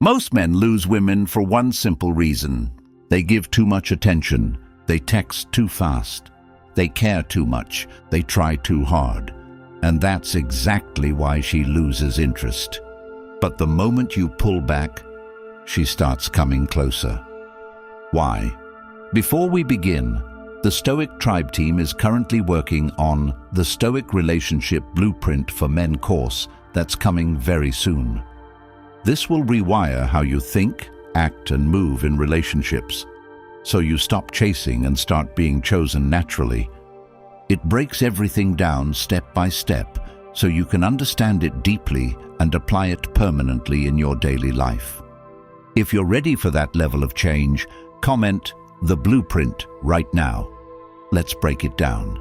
Most men lose women for one simple reason. They give too much attention. They text too fast. They care too much. They try too hard. And that's exactly why she loses interest. But the moment you pull back, she starts coming closer. Why? Before we begin, the Stoic Tribe team is currently working on the Stoic Relationship Blueprint for Men course that's coming very soon. This will rewire how you think, act, and move in relationships, so you stop chasing and start being chosen naturally. It breaks everything down step by step, so you can understand it deeply and apply it permanently in your daily life. If you're ready for that level of change, comment the blueprint right now. Let's break it down.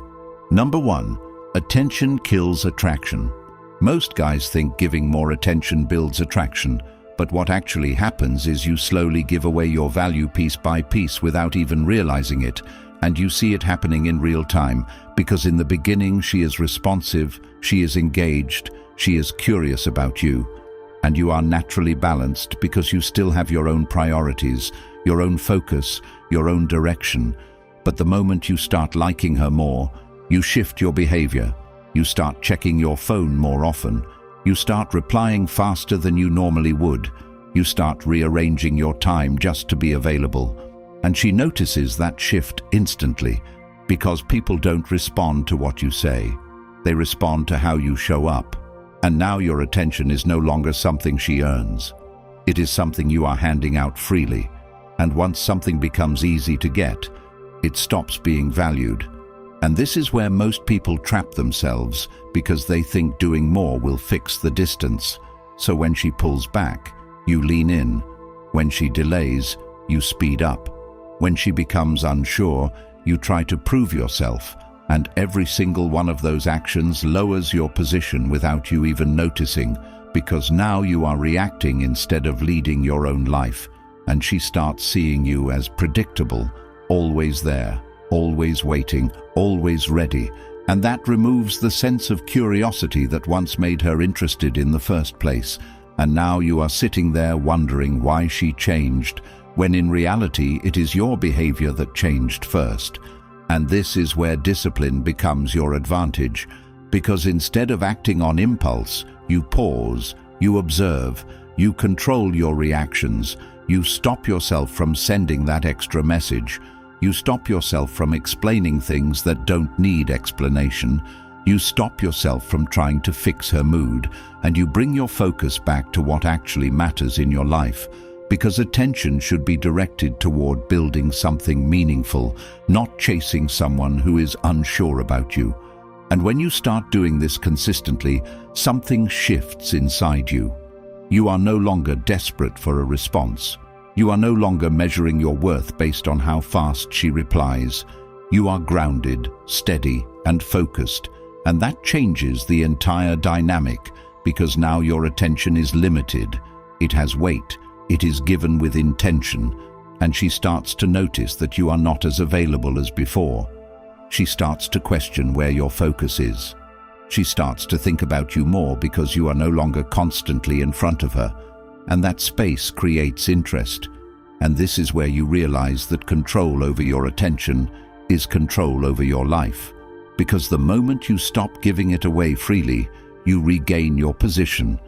Number 1, attention kills attraction. Most guys think giving more attention builds attraction, but what actually happens is you slowly give away your value piece by piece without even realizing it, and you see it happening in real time, because in the beginning she is responsive, she is engaged, she is curious about you, and you are naturally balanced because you still have your own priorities, your own focus, your own direction. But the moment you start liking her more, you shift your behavior. You start checking your phone more often. You start replying faster than you normally would. You start rearranging your time just to be available. And she notices that shift instantly, because people don't respond to what you say. They respond to how you show up. And now your attention is no longer something she earns. It is something you are handing out freely. And once something becomes easy to get, it stops being valued. And this is where most people trap themselves, because they think doing more will fix the distance. So when she pulls back, you lean in. When she delays, you speed up. When she becomes unsure, you try to prove yourself, and every single one of those actions lowers your position without you even noticing, because now you are reacting instead of leading your own life, and she starts seeing you as predictable, always there, always waiting, always ready, and that removes the sense of curiosity that once made her interested in the first place. And now you are sitting there wondering why she changed, when in reality it is your behavior that changed first. And this is where discipline becomes your advantage, because instead of acting on impulse, you pause, you observe, you control your reactions, you stop yourself from sending that extra message. You stop yourself from explaining things that don't need explanation. You stop yourself from trying to fix her mood, and you bring your focus back to what actually matters in your life, because attention should be directed toward building something meaningful, not chasing someone who is unsure about you. And when you start doing this consistently, something shifts inside you. You are no longer desperate for a response. You are no longer measuring your worth based on how fast she replies. You are grounded, steady, and focused, and that changes the entire dynamic, because now your attention is limited. It has weight, it is given with intention, and she starts to notice that you are not as available as before. She starts to question where your focus is. She starts to think about you more because you are no longer constantly in front of her. And that space creates interest. And this is where you realize that control over your attention is control over your life. Because the moment you stop giving it away freely, you regain your position.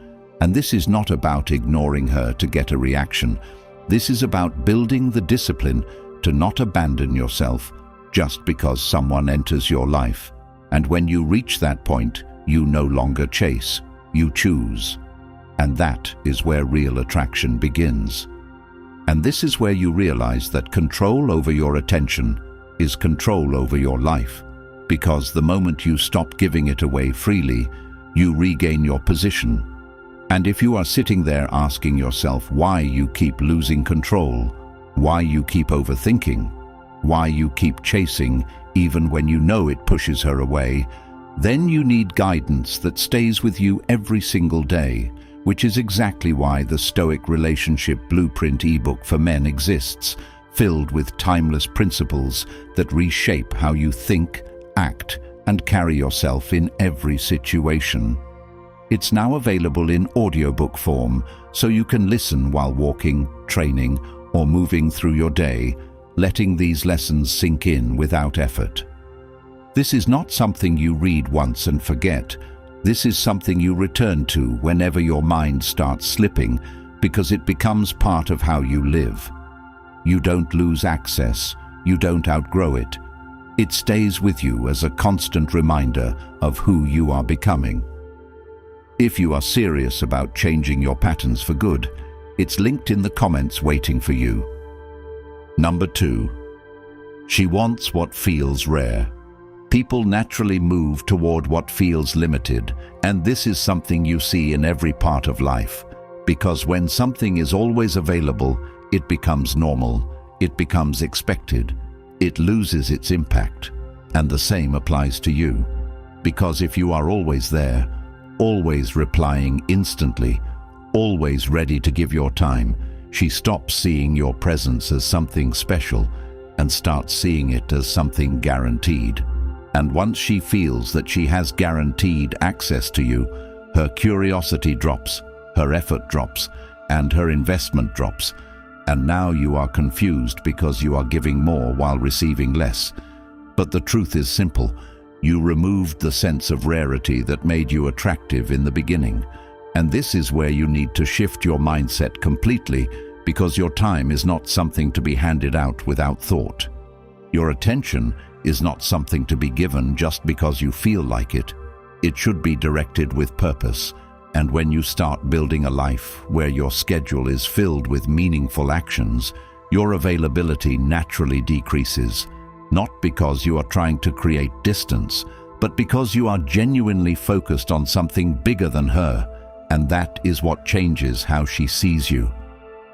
And this is not about ignoring her to get a reaction. This is about building the discipline to not abandon yourself just because someone enters your life. And when you reach that point, you no longer chase, you choose. And that is where real attraction begins. And this is where you realize that control over your attention is control over your life. Because the moment you stop giving it away freely, you regain your position. And if you are sitting there asking yourself why you keep losing control, why you keep overthinking, why you keep chasing even when you know it pushes her away, then you need guidance that stays with you every single day, which is exactly why the Stoic Relationship Blueprint ebook for men exists, filled with timeless principles that reshape how you think, act, and carry yourself in every situation. It's now available in audiobook form, so you can listen while walking, training, or moving through your day, letting these lessons sink in without effort. This is not something you read once and forget. This is something you return to whenever your mind starts slipping, because it becomes part of how you live. You don't lose access. You don't outgrow it. It stays with you as a constant reminder of who you are becoming. If you are serious about changing your patterns for good, it's linked in the comments waiting for you. Number 2. She wants what feels rare. People naturally move toward what feels limited, and this is something you see in every part of life. Because when something is always available, it becomes normal, it becomes expected, it loses its impact. And the same applies to you. Because if you are always there, always replying instantly, always ready to give your time, she stops seeing your presence as something special and starts seeing it as something guaranteed. And once she feels that she has guaranteed access to you, her curiosity drops, her effort drops, and her investment drops. And now you are confused because you are giving more while receiving less. But the truth is simple. You removed the sense of rarity that made you attractive in the beginning. And this is where you need to shift your mindset completely, because your time is not something to be handed out without thought. Your attention is not something to be given just because you feel like it. It should be directed with purpose. And when you start building a life where your schedule is filled with meaningful actions, your availability naturally decreases. Not because you are trying to create distance, but because you are genuinely focused on something bigger than her. And that is what changes how she sees you.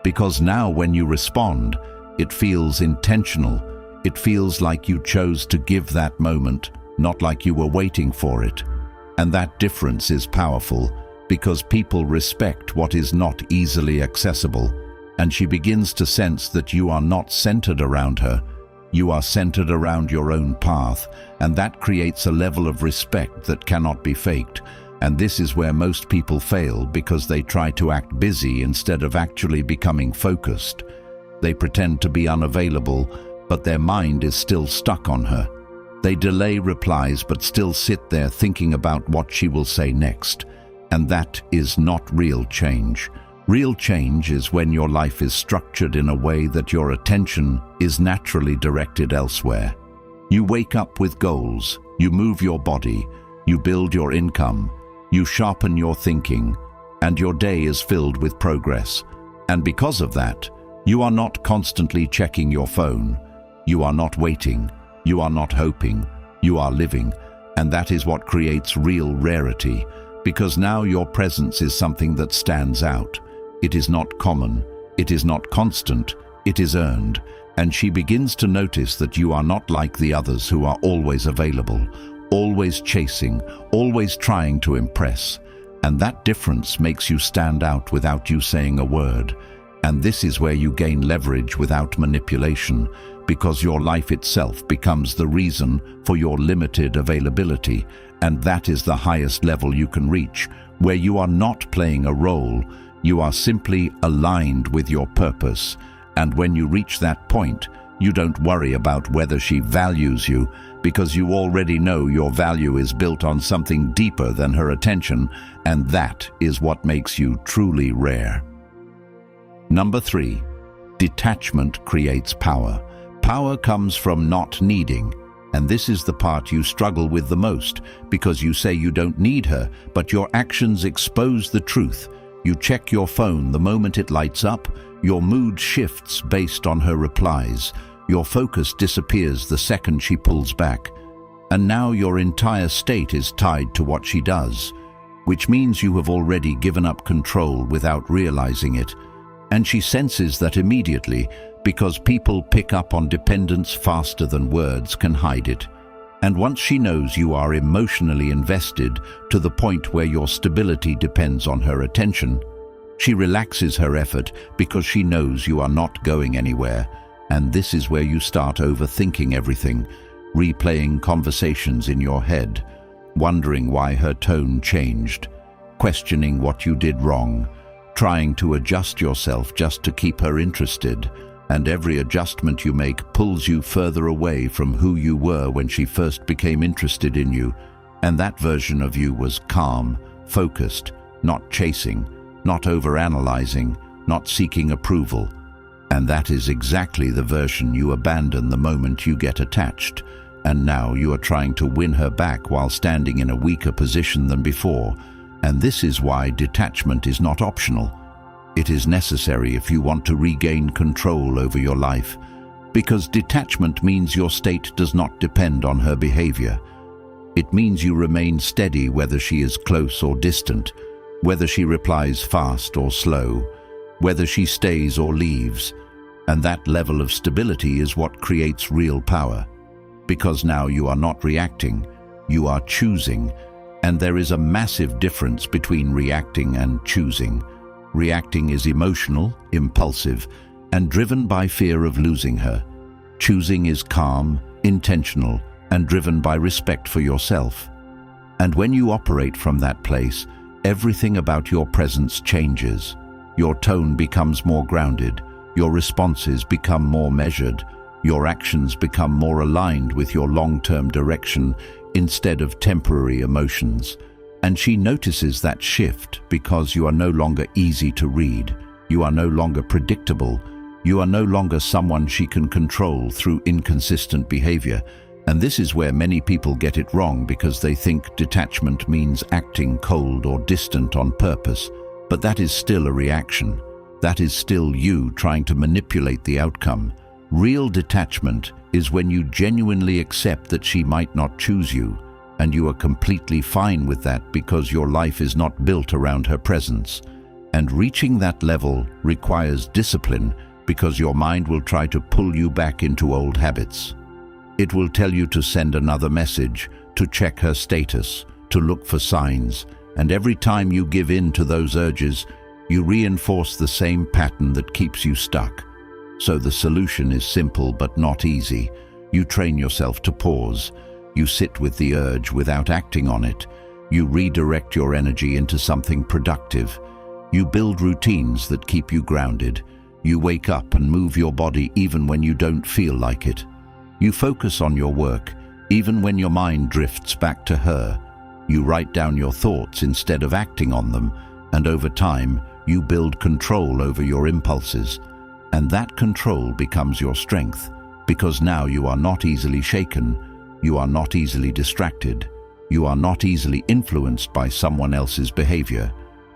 Because now when you respond, it feels intentional. It feels like you chose to give that moment, not like you were waiting for it. And that difference is powerful, because people respect what is not easily accessible. And she begins to sense that you are not centered around her. You are centered around your own path, and that creates a level of respect that cannot be faked. And this is where most people fail, because they try to act busy instead of actually becoming focused. They pretend to be unavailable, but their mind is still stuck on her. They delay replies but still sit there thinking about what she will say next. And that is not real change. Real change is when your life is structured in a way that your attention is naturally directed elsewhere. You wake up with goals, you move your body, you build your income, you sharpen your thinking, and your day is filled with progress. And because of that, you are not constantly checking your phone. You are not waiting. You are not hoping. You are living. And that is what creates real rarity, because now your presence is something that stands out. It is not common. It is not constant. It is earned. And she begins to notice that you are not like the others who are always available, always chasing, always trying to impress. And that difference makes you stand out without you saying a word. And this is where you gain leverage without manipulation, because your life itself becomes the reason for your limited availability. And that is the highest level you can reach, where you are not playing a role. You are simply aligned with your purpose. And when you reach that point, you don't worry about whether she values you, because you already know your value is built on something deeper than her attention, and that is what makes you truly rare. Number 3, detachment creates power. Power comes from not needing, and this is the part you struggle with the most, because you say you don't need her, but your actions expose the truth. You check your phone the moment it lights up, your mood shifts based on her replies, your focus disappears the second she pulls back, and now your entire state is tied to what she does, which means you have already given up control without realizing it. And she senses that immediately, because people pick up on dependence faster than words can hide it. And once she knows you are emotionally invested to the point where your stability depends on her attention, she relaxes her effort because she knows you are not going anywhere. And this is where you start overthinking everything, replaying conversations in your head, wondering why her tone changed. questioning what you did wrong, trying to adjust yourself just to keep her interested, and every adjustment you make pulls you further away from who you were when she first became interested in you, and that version of you was calm, focused, not chasing, not overanalyzing, not seeking approval. And that is exactly the version you abandon the moment you get attached, and now you are trying to win her back while standing in a weaker position than before. And this is why detachment is not optional. It is necessary if you want to regain control over your life, because detachment means your state does not depend on her behavior. It means you remain steady whether she is close or distant, whether she replies fast or slow, whether she stays or leaves. And that level of stability is what creates real power. Because now you are not reacting, you are choosing. And there is a massive difference between reacting and choosing. Reacting is emotional, impulsive, and driven by fear of losing her. Choosing is calm, intentional, and driven by respect for yourself. And when you operate from that place, everything about your presence changes. Your tone becomes more grounded, your responses become more measured, your actions become more aligned with your long-term direction instead of temporary emotions. And she notices that shift because you are no longer easy to read, you are no longer predictable, you are no longer someone she can control through inconsistent behavior. And this is where many people get it wrong, because they think detachment means acting cold or distant on purpose. But that is still a reaction. That is still you trying to manipulate the outcome. Real detachment is when you genuinely accept that she might not choose you, and you are completely fine with that because your life is not built around her presence. And reaching that level requires discipline, because your mind will try to pull you back into old habits. It will tell you to send another message, to check her status, to look for signs, and every time you give in to those urges, you reinforce the same pattern that keeps you stuck. So the solution is simple but not easy. You train yourself to pause. You sit with the urge without acting on it. You redirect your energy into something productive. You build routines that keep you grounded. You wake up and move your body even when you don't feel like it. You focus on your work, even when your mind drifts back to her. You write down your thoughts instead of acting on them, and over time, you build control over your impulses. And that control becomes your strength, because now you are not easily shaken, you are not easily distracted, you are not easily influenced by someone else's behavior.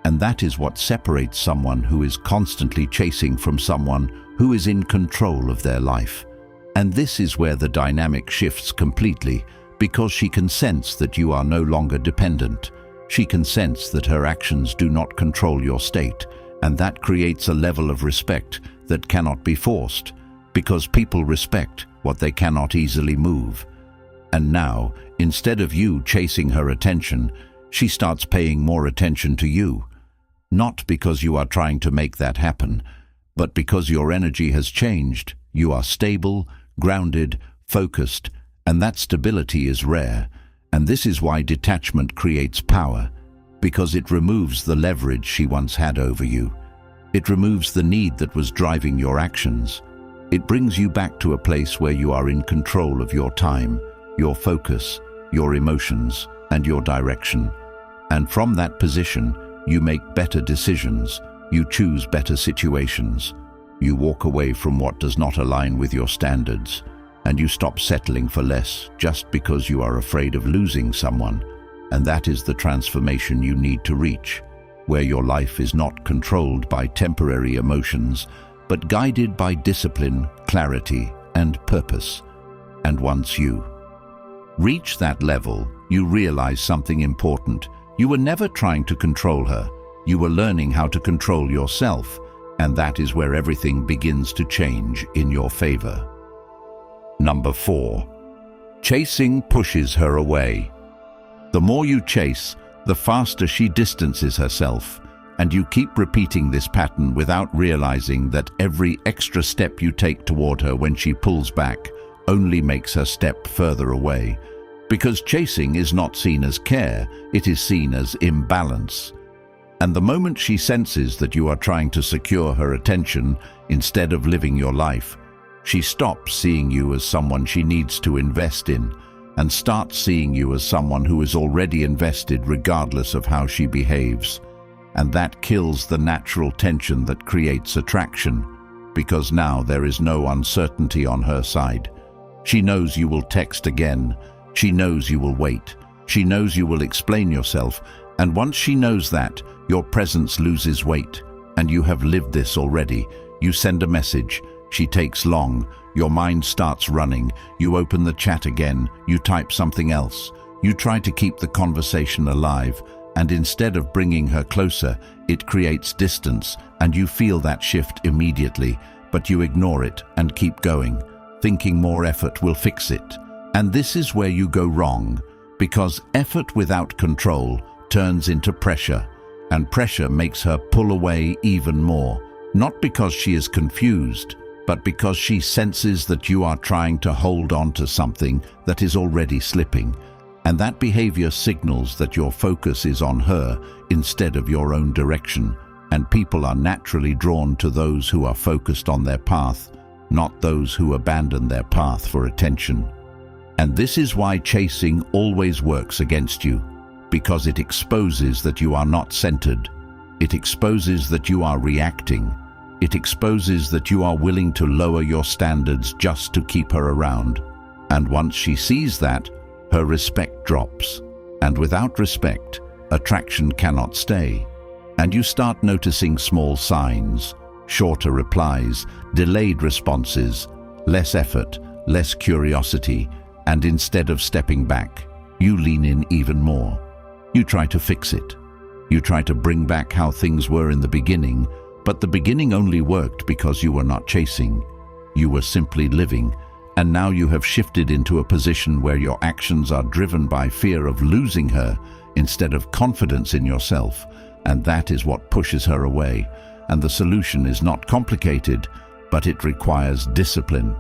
And that is what separates someone who is constantly chasing from someone who is in control of their life. And this is where the dynamic shifts completely, because she can sense that you are no longer dependent. She can sense that her actions do not control your state, and that creates a level of respect that cannot be forced, because people respect what they cannot easily move. And now, instead of you chasing her attention, she starts paying more attention to you. Not because you are trying to make that happen, but because your energy has changed. You are stable, grounded, focused, and that stability is rare. And this is why detachment creates power, because it removes the leverage she once had over you. It removes the need that was driving your actions. It brings you back to a place where you are in control of your time, your focus, your emotions, and your direction. And from that position, you make better decisions, you choose better situations, you walk away from what does not align with your standards, and you stop settling for less just because you are afraid of losing someone. And that is the transformation you need to reach, where your life is not controlled by temporary emotions, but guided by discipline, clarity, and purpose. And once you reach that level, you realize something important. You were never trying to control her. You were learning how to control yourself, and that is where everything begins to change in your favor. Number 4. Chasing pushes her away. The more you chase, the faster she distances herself, and you keep repeating this pattern without realizing that every extra step you take toward her when she pulls back only makes her step further away. Because chasing is not seen as care, it is seen as imbalance. And the moment she senses that you are trying to secure her attention instead of living your life, she stops seeing you as someone she needs to invest in and starts seeing you as someone who is already invested regardless of how she behaves. And that kills the natural tension that creates attraction, because now there is no uncertainty on her side. She knows you will text again. She knows you will wait. She knows you will explain yourself. And once she knows that, your presence loses weight. And you have lived this already. You send a message. She takes long. Your mind starts running. You open the chat again. You type something else. You try to keep the conversation alive. And instead of bringing her closer, it creates distance, and you feel that shift immediately, but you ignore it and keep going, thinking more effort will fix it. And this is where you go wrong, because effort without control turns into pressure, and pressure makes her pull away even more, not because she is confused, but because she senses that you are trying to hold on to something that is already slipping. And that behavior signals that your focus is on her instead of your own direction, and people are naturally drawn to those who are focused on their path, not those who abandon their path for attention. And this is why chasing always works against you, because it exposes that you are not centered. It exposes that you are reacting. It exposes that you are willing to lower your standards just to keep her around. And once she sees that, her respect drops, and without respect, attraction cannot stay. And you start noticing small signs, shorter replies, delayed responses, less effort, less curiosity, and instead of stepping back, you lean in even more. You try to fix it. You try to bring back how things were in the beginning, but the beginning only worked because you were not chasing. You were simply living. And now you have shifted into a position where your actions are driven by fear of losing her instead of confidence in yourself, and that is what pushes her away. And the solution is not complicated, but it requires discipline.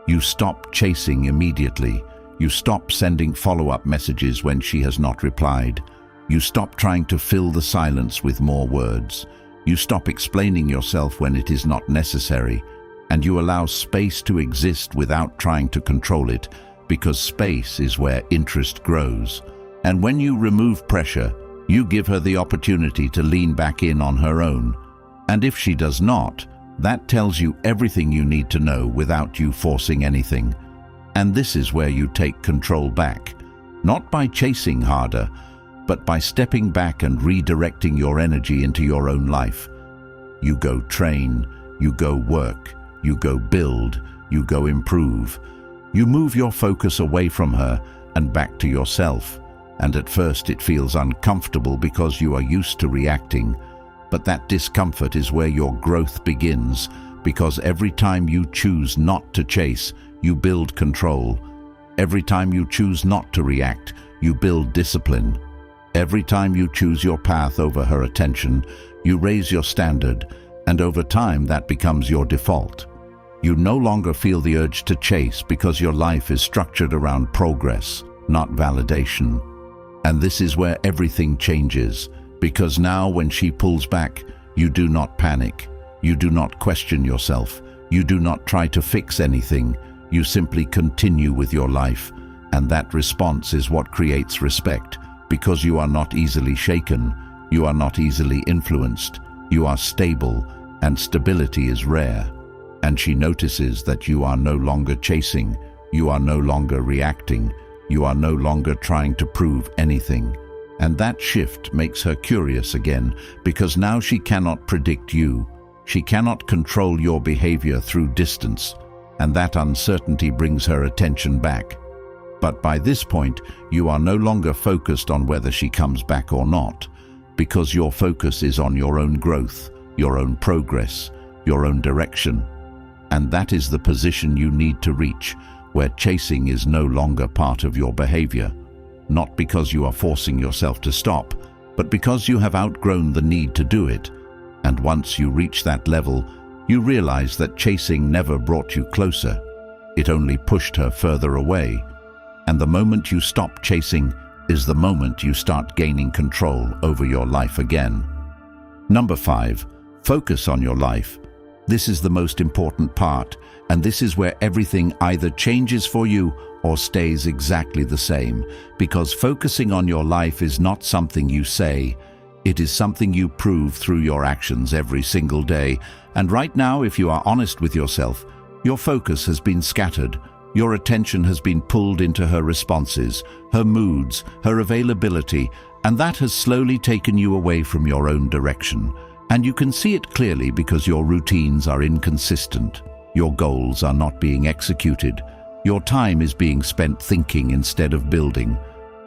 You stop chasing immediately. You stop sending follow-up messages when she has not replied. You stop trying to fill the silence with more words. You stop explaining yourself when it is not necessary. And you allow space to exist without trying to control it, because space is where interest grows. And when you remove pressure, you give her the opportunity to lean back in on her own. And if she does not, that tells you everything you need to know without you forcing anything. And this is where you take control back, not by chasing harder, but by stepping back and redirecting your energy into your own life. You go train, you go work, you go build, you go improve. You move your focus away from her and back to yourself. And at first it feels uncomfortable because you are used to reacting. But that discomfort is where your growth begins, because every time you choose not to chase, you build control. Every time you choose not to react, you build discipline. Every time you choose your path over her attention, you raise your standard, and over time that becomes your default. You no longer feel the urge to chase because your life is structured around progress, not validation. And this is where everything changes, because now when she pulls back, you do not panic. You do not question yourself. You do not try to fix anything. You simply continue with your life. And that response is what creates respect, because you are not easily shaken. You are not easily influenced. You are stable, and stability is rare. And she notices that you are no longer chasing. You are no longer reacting. You are no longer trying to prove anything. And that shift makes her curious again, because now she cannot predict you. She cannot control your behavior through distance, and that uncertainty brings her attention back. But by this point, you are no longer focused on whether she comes back or not, because your focus is on your own growth, your own progress, your own direction. And that is the position you need to reach, where chasing is no longer part of your behavior. Not because you are forcing yourself to stop, but because you have outgrown the need to do it. And once you reach that level, you realize that chasing never brought you closer. It only pushed her further away. And the moment you stop chasing is the moment you start gaining control over your life again. Number 5. Focus on your life. This is the most important part, and this is where everything either changes for you or stays exactly the same, because focusing on your life is not something you say, it is something you prove through your actions every single day. And right now, if you are honest with yourself, your focus has been scattered. Your attention has been pulled into her responses, her moods, her availability, and that has slowly taken you away from your own direction. And you can see it clearly because your routines are inconsistent. Your goals are not being executed. Your time is being spent thinking instead of building.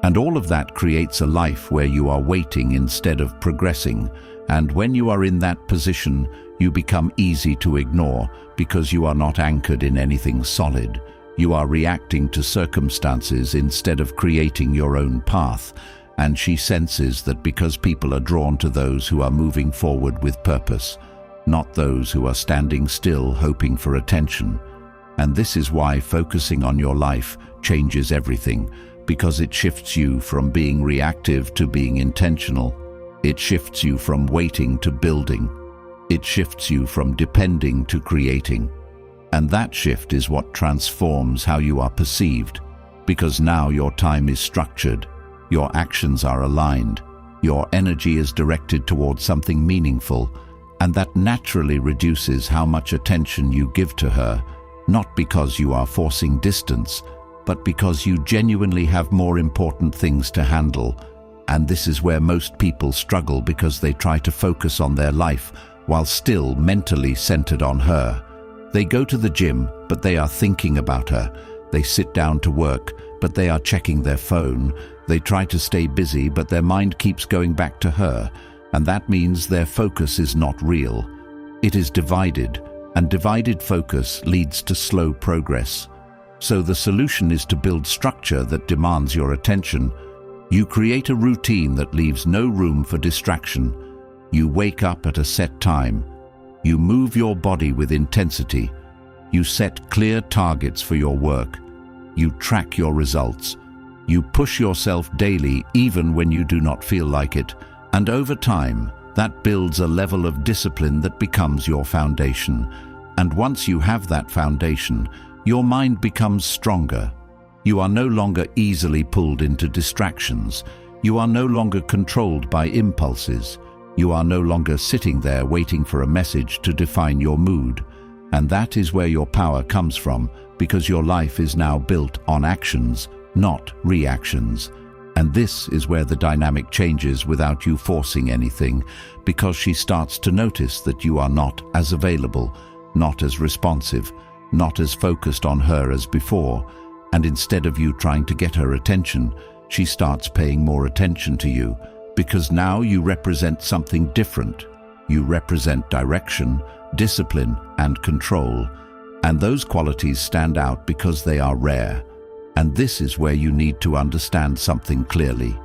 And all of that creates a life where you are waiting instead of progressing. And when you are in that position, you become easy to ignore because you are not anchored in anything solid. You are reacting to circumstances instead of creating your own path. And she senses that because people are drawn to those who are moving forward with purpose, not those who are standing still hoping for attention. And this is why focusing on your life changes everything, because it shifts you from being reactive to being intentional. It shifts you from waiting to building. It shifts you from depending to creating. And that shift is what transforms how you are perceived, because now your time is structured, your actions are aligned, your energy is directed towards something meaningful, and that naturally reduces how much attention you give to her, not because you are forcing distance, but because you genuinely have more important things to handle. And this is where most people struggle, because they try to focus on their life while still mentally centered on her. They go to the gym, but they are thinking about her. They sit down to work, but they are checking their phone. They try to stay busy, but their mind keeps going back to her. And that means their focus is not real. It is divided, and divided focus leads to slow progress. So the solution is to build structure that demands your attention. You create a routine that leaves no room for distraction. You wake up at a set time. You move your body with intensity. You set clear targets for your work. You track your results. You push yourself daily even when you do not feel like it. And over time, that builds a level of discipline that becomes your foundation. And once you have that foundation, your mind becomes stronger. You are no longer easily pulled into distractions. You are no longer controlled by impulses. You are no longer sitting there waiting for a message to define your mood. And that is where your power comes from, because your life is now built on actions, not reactions. And this is where the dynamic changes without you forcing anything, because she starts to notice that you are not as available, not as responsive, not as focused on her as before. And instead of you trying to get her attention, she starts paying more attention to you, because now you represent something different. You represent direction, discipline, and control. And those qualities stand out because they are rare. And this is where you need to understand something clearly.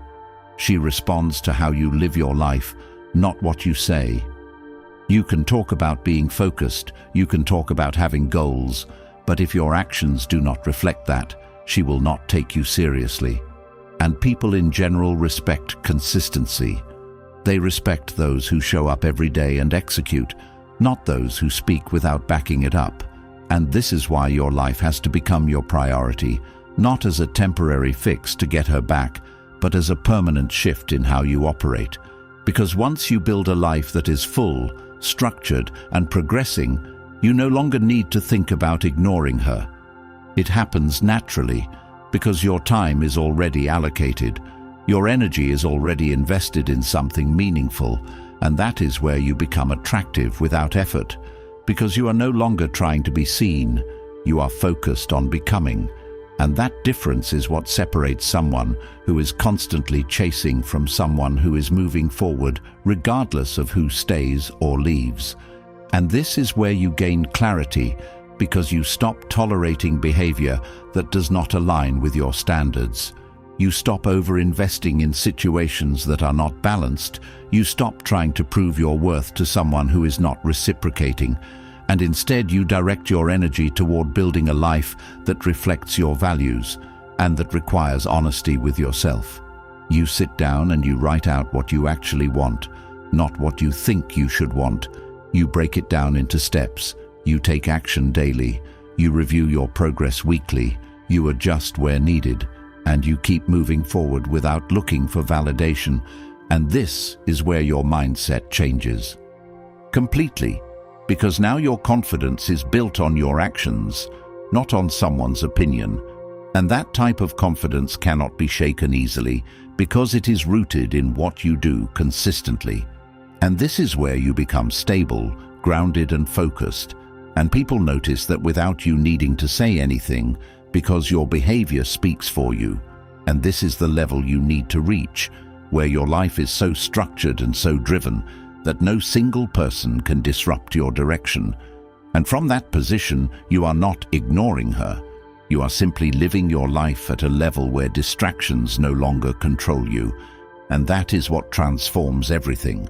She responds to how you live your life, not what you say. You can talk about being focused, you can talk about having goals, but if your actions do not reflect that, she will not take you seriously. And people in general respect consistency. They respect those who show up every day and execute, not those who speak without backing it up. And this is why your life has to become your priority, not as a temporary fix to get her back, but as a permanent shift in how you operate. Because once you build a life that is full, structured, and progressing, you no longer need to think about ignoring her. It happens naturally, because your time is already allocated. Your energy is already invested in something meaningful, and that is where you become attractive without effort, because you are no longer trying to be seen, you are focused on becoming. And that difference is what separates someone who is constantly chasing from someone who is moving forward regardless of who stays or leaves. And this is where you gain clarity, because you stop tolerating behavior that does not align with your standards. You stop over-investing in situations that are not balanced. You stop trying to prove your worth to someone who is not reciprocating. And instead you direct your energy toward building a life that reflects your values and that requires honesty with yourself. You sit down and you write out what you actually want, not what you think you should want. You break it down into steps. You take action daily. You review your progress weekly. You adjust where needed. And you keep moving forward without looking for validation. And this is where your mindset changes. Completely. Because now your confidence is built on your actions, not on someone's opinion. And that type of confidence cannot be shaken easily because it is rooted in what you do consistently. And this is where you become stable, grounded and focused. And people notice that without you needing to say anything, because your behavior speaks for you. And this is the level you need to reach, where your life is so structured and so driven that no single person can disrupt your direction. And from that position, you are not ignoring her. You are simply living your life at a level where distractions no longer control you. And that is what transforms everything.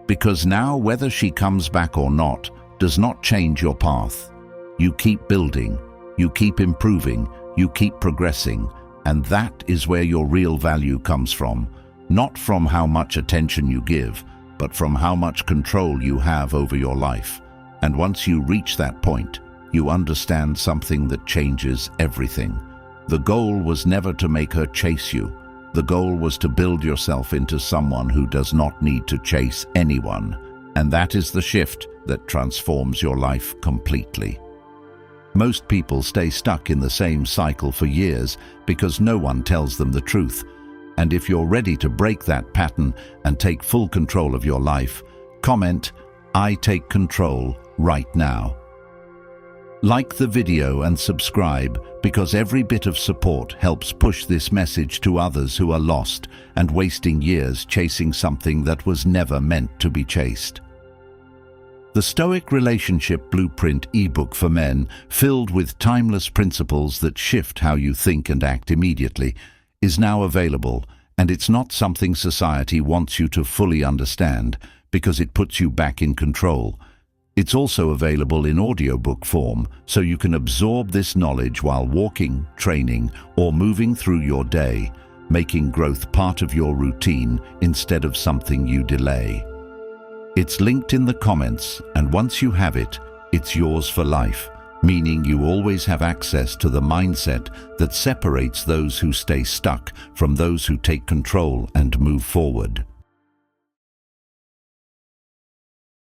Because now, whether she comes back or not, does not change your path. You keep building, you keep improving, you keep progressing, and that is where your real value comes from. Not from how much attention you give, but from how much control you have over your life. And once you reach that point, you understand something that changes everything. The goal was never to make her chase you. The goal was to build yourself into someone who does not need to chase anyone. And that is the shift that transforms your life completely. Most people stay stuck in the same cycle for years because no one tells them the truth. And if you're ready to break that pattern and take full control of your life, comment, "I take control right now." Like the video and subscribe, because every bit of support helps push this message to others who are lost and wasting years chasing something that was never meant to be chased. The Stoic Relationship Blueprint ebook for men, filled with timeless principles that shift how you think and act immediately, is now available, and it's not something society wants you to fully understand because it puts you back in control. It's also available in audiobook form, so you can absorb this knowledge while walking, training, or moving through your day, making growth part of your routine instead of something you delay. It's linked in the comments, and once you have it, it's yours for life, meaning you always have access to the mindset that separates those who stay stuck from those who take control and move forward.